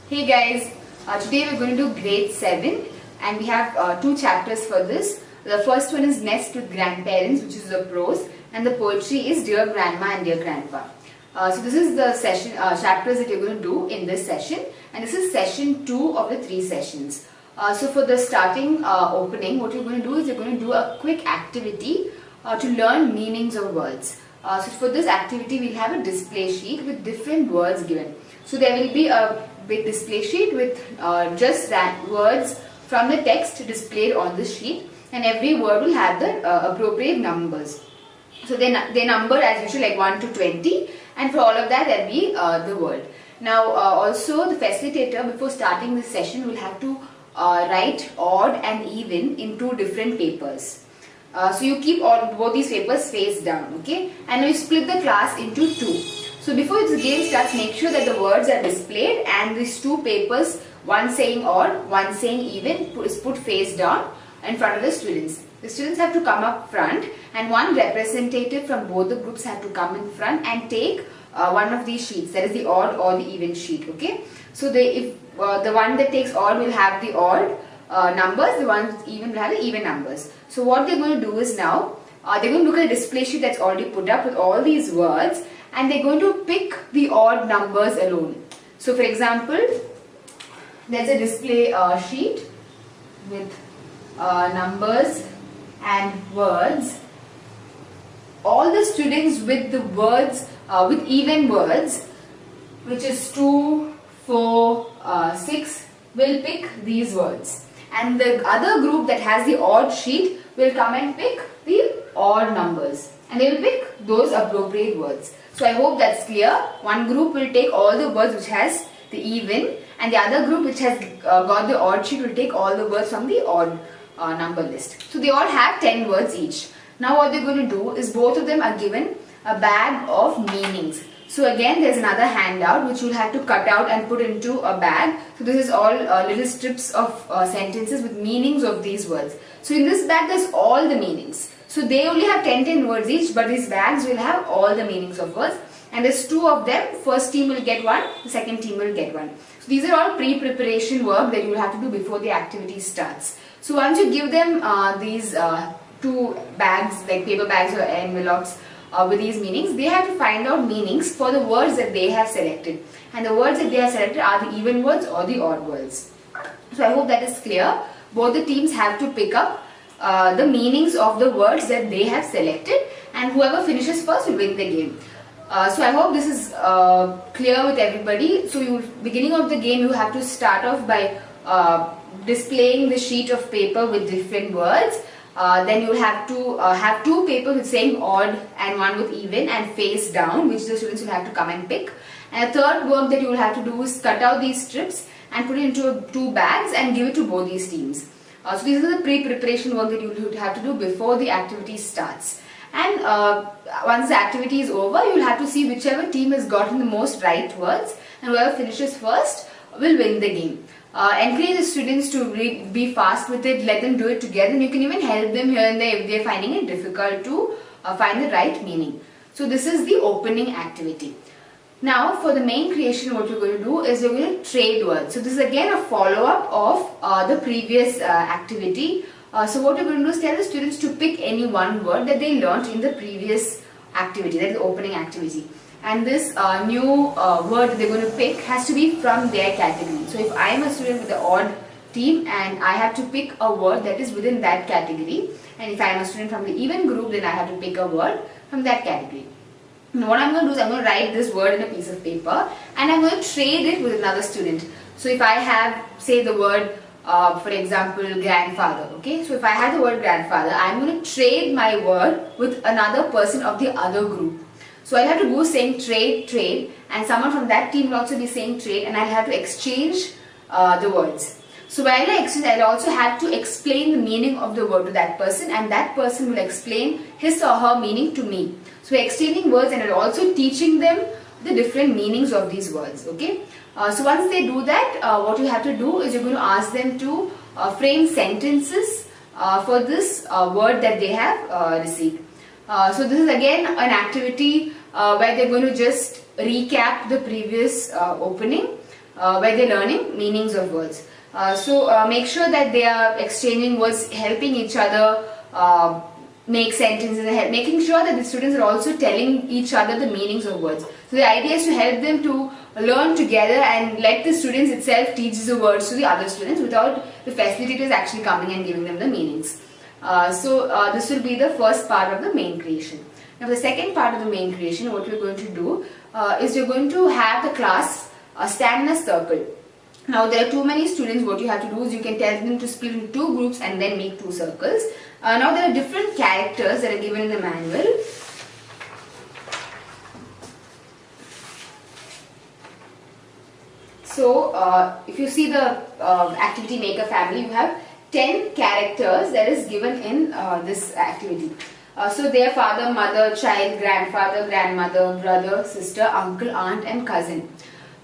Hey guys, today we're going to do grade 7 and we have two chapters for this. The first one is Nest with Grandparents, which is the prose, and the poetry is Dear Grandma and Dear Grandpa. So this is the session chapters that you're going to do in this session, and this is session 2 of the 3 sessions. So for the starting opening, what you're going to do is you're going to do a quick activity to learn meanings of words. So for this activity, we'll have a display sheet with different words given. So there will be a big display sheet with just that words from the text displayed on the sheet, and every word will have the appropriate numbers. So they number as usual like 1 to 20, and for all of that there will be the word. Now also the facilitator, before starting this session, will have to write odd and even in 2 different papers. So you keep both these papers face down, okay, and you split the class into 2. So before the game starts, make sure that the words are displayed and these 2 papers, one saying odd, one saying even, is put face down in front of the students. The students have to come up front, and one representative from both the groups have to come in front and take one of these sheets, that is the odd or the even sheet, okay. So the one that takes odd will have the odd numbers, the one even will have the even numbers. So what they're going to do is now, they're going to look at the display sheet that's already put up with all these words, and they're going to pick the odd numbers alone. So for example, there's a display sheet with numbers and words. All the students with the words, with even words, which is 2, 4, 6, will pick these words. And the other group that has the odd sheet will come and pick the odd numbers, and they will pick those appropriate words. So I hope that's clear. One group will take all the words which has the even, and the other group which has got the odd sheet will take all the words from the odd number list. So they all have 10 words each. Now what they're going to do is both of them are given a bag of meanings. So again, there's another handout which you'll have to cut out and put into a bag. So this is all little strips of sentences with meanings of these words. So in this bag there's all the meanings. So they only have 10 words each, but these bags will have all the meanings of words. And there's 2 of them. First team will get one, the second team will get one. So these are all pre-preparation work that you will have to do before the activity starts. So once you give them these 2 bags, like paper bags or envelopes with these meanings, they have to find out meanings for the words that they have selected. And the words that they have selected are the even words or the odd words. So I hope that is clear. Both the teams have to pick up the meanings of the words that they have selected, and whoever finishes first will win the game. So I hope this is clear with everybody. So beginning of the game, you have to start off by displaying the sheet of paper with different words. Then you will have to have 2 papers with saying odd and one with even and face down, which the students will have to come and pick. And the third work that you will have to do is cut out these strips and put it into 2 bags and give it to both these teams. So these are the pre-preparation work that you will have to do before the activity starts. And once the activity is over, you will have to see whichever team has gotten the most right words, and whoever finishes first will win the game. Encourage the students to be fast with it, let them do it together, and you can even help them here and there if they are finding it difficult to find the right meaning. So this is the opening activity. Now for the main creation, what we're going to do is we're going to trade words. So this is again a follow-up of the previous activity. So what we're going to do is tell the students to pick any one word that they learnt in the previous activity, that is the opening activity. And this new word that they're going to pick has to be from their category. So if I am a student with the odd team and I have to pick a word that is within that category, and if I am a student from the even group, then I have to pick a word from that category. Now what I'm going to do is I'm going to write this word in a piece of paper, and I'm going to trade it with another student. So if I have, say, the word, for example, grandfather, okay. So if I have the word grandfather, I'm going to trade my word with another person of the other group. So I'll have to go saying trade, and someone from that team will also be saying trade, and I'll have to exchange the words. So while I exchange, I'll also have to explain the meaning of the word to that person, and that person will explain his or her meaning to me. So we're exchanging words, and we're also teaching them the different meanings of these words, okay. So once they do that, what you have to do is you're going to ask them to frame sentences for this word that they have received. So this is again an activity where they're going to just recap the previous opening where they're learning meanings of words. So make sure that they are exchanging words, helping each other make sentences, and making sure that the students are also telling each other the meanings of words. So the idea is to help them to learn together and let the students itself teach the words to the other students without the facilitators actually coming and giving them the meanings. So this will be the first part of the main creation. Now the second part of the main creation, what we're going to do is you're going to have the class stand in a circle. Now there are too many students. What you have to do is you can tell them to split into two groups and then make two circles. Now there are different characters that are given in the manual. So if you see the activity Make a Family, you have 10 characters that is given in this activity. So they are father, mother, child, grandfather, grandmother, brother, sister, uncle, aunt and cousin.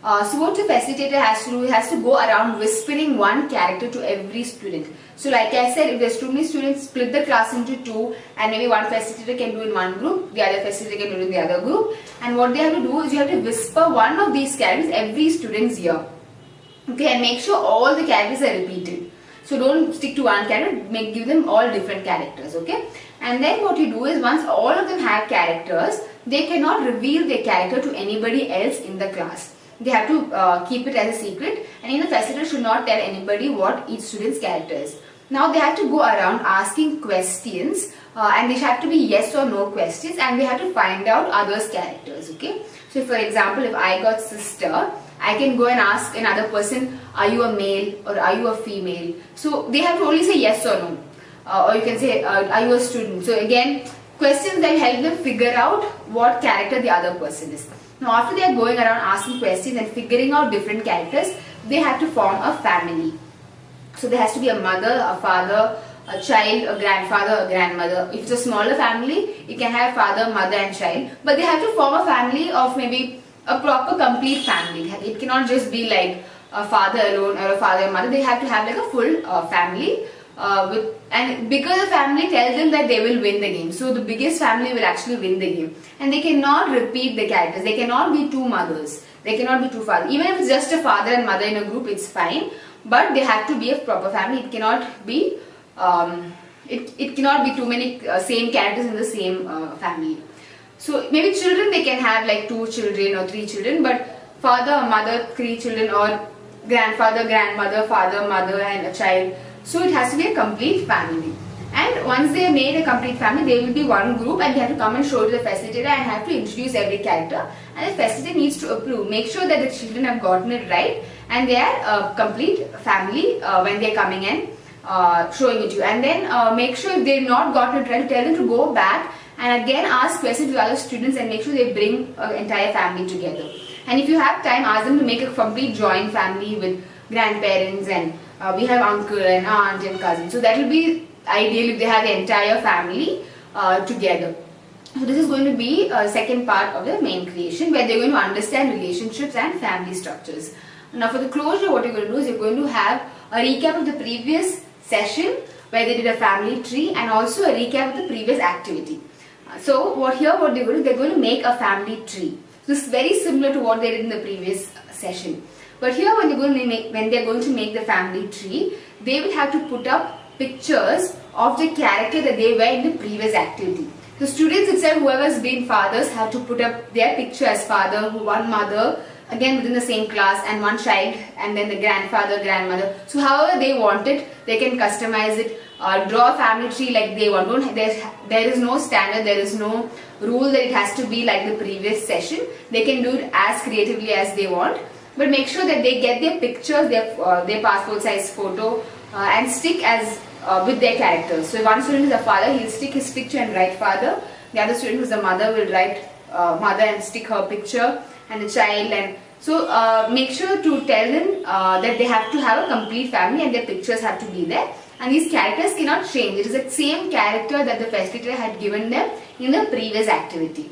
So what the facilitator has to do, he has to go around whispering one character to every student. So like I said, if there's too many students, split the class into two, and maybe one facilitator can do in one group, the other facilitator can do in the other group. And what they have to do is you have to whisper one of these characters every student's ear. Okay, and make sure all the characters are repeated. So don't stick to one character, give them all different characters, okay? And then what you do is once all of them have characters, they cannot reveal their character to anybody else in the class. They have to keep it as a secret, and the facilitator should not tell anybody what each student's character is. Now they have to go around asking questions, and they have to be yes or no questions, and they have to find out others' characters, okay? So for example, if I got sister, I can go and ask another person, are you a male or are you a female? So they have to only say yes or no. Or you can say, are you a student? So again, questions that help them figure out what character the other person is. Now after they are going around asking questions and figuring out different characters, they have to form a family. So there has to be a mother, a father, a child, a grandfather, a grandmother. If it's a smaller family, you can have father, mother and child. But they have to form a family of maybe a proper complete family. It cannot just be like a father alone or a father and mother. They have to have like a full family. And because the family tells them that they will win the game. So the biggest family will actually win the game. And they cannot repeat the characters. They cannot be two mothers. They cannot be two fathers. Even if it's just a father and mother in a group, it's fine. But they have to be a proper family. It cannot be it cannot be too many same characters in the same family. So maybe children, they can have like 2 children or 3 children, but father, mother, 3 children, or grandfather, grandmother, father, mother and a child. So it has to be a complete family. And once they have made a complete family, they will be one group and they have to come and show to the facilitator and have to introduce every character. And the facilitator needs to approve. Make sure that the children have gotten it right and they are a complete family when they are coming and showing it to you. And then make sure if they have not gotten it right, tell them to go back and again ask questions to other students and make sure they bring an entire family together. And if you have time, ask them to make a complete joint family with grandparents and we have uncle and aunt and cousin. So that will be ideal if they have the entire family together. So this is going to be a second part of the main creation where they're going to understand relationships and family structures. Now for the closure, what you're going to do is you're going to have a recap of the previous session where they did a family tree and also a recap of the previous activity. So what they're going to do, they're going to make a family tree. So this is very similar to what they did in the previous session. But here when they're going to make the family tree, they will have to put up pictures of the character that they were in the previous activity. The students itself, whoever has been fathers, have to put up their picture as father, one mother, again within the same class, and one child, and then the grandfather, grandmother. So however they want it, they can customize it, draw a family tree like they want. There is no standard, there is no rule that it has to be like the previous session. They can do it as creatively as they want. But make sure that they get their pictures, their passport size photo and stick as with their characters. So if one student is a father, he'll stick his picture and write father. The other student who's a mother will write mother and stick her picture, and the child. And so make sure to tell them that they have to have a complete family and their pictures have to be there. And these characters cannot change. It is the same character that the facilitator had given them in the previous activity.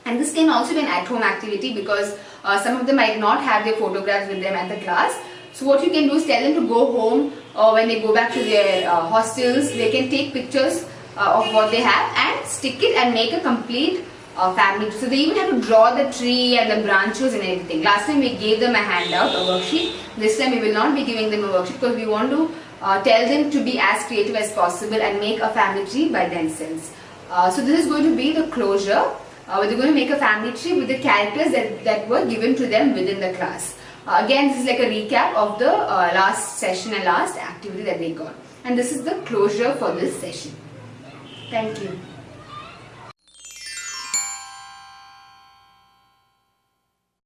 And this can also be an at-home activity because some of them might not have their photographs with them at the class. So what you can do is tell them to go home or when they go back to their hostels, they can take pictures of what they have and stick it and make a complete family. So they even have to draw the tree and the branches and everything. Last time we gave them a handout, a worksheet. This time we will not be giving them a worksheet because we want to tell them to be as creative as possible and make a family tree by themselves. So this is going to be the closure. They're going to make a family tree with the characters that were given to them within the class. Again, this is like a recap of the last session and last activity that they got. And this is the closure for this session. Thank you.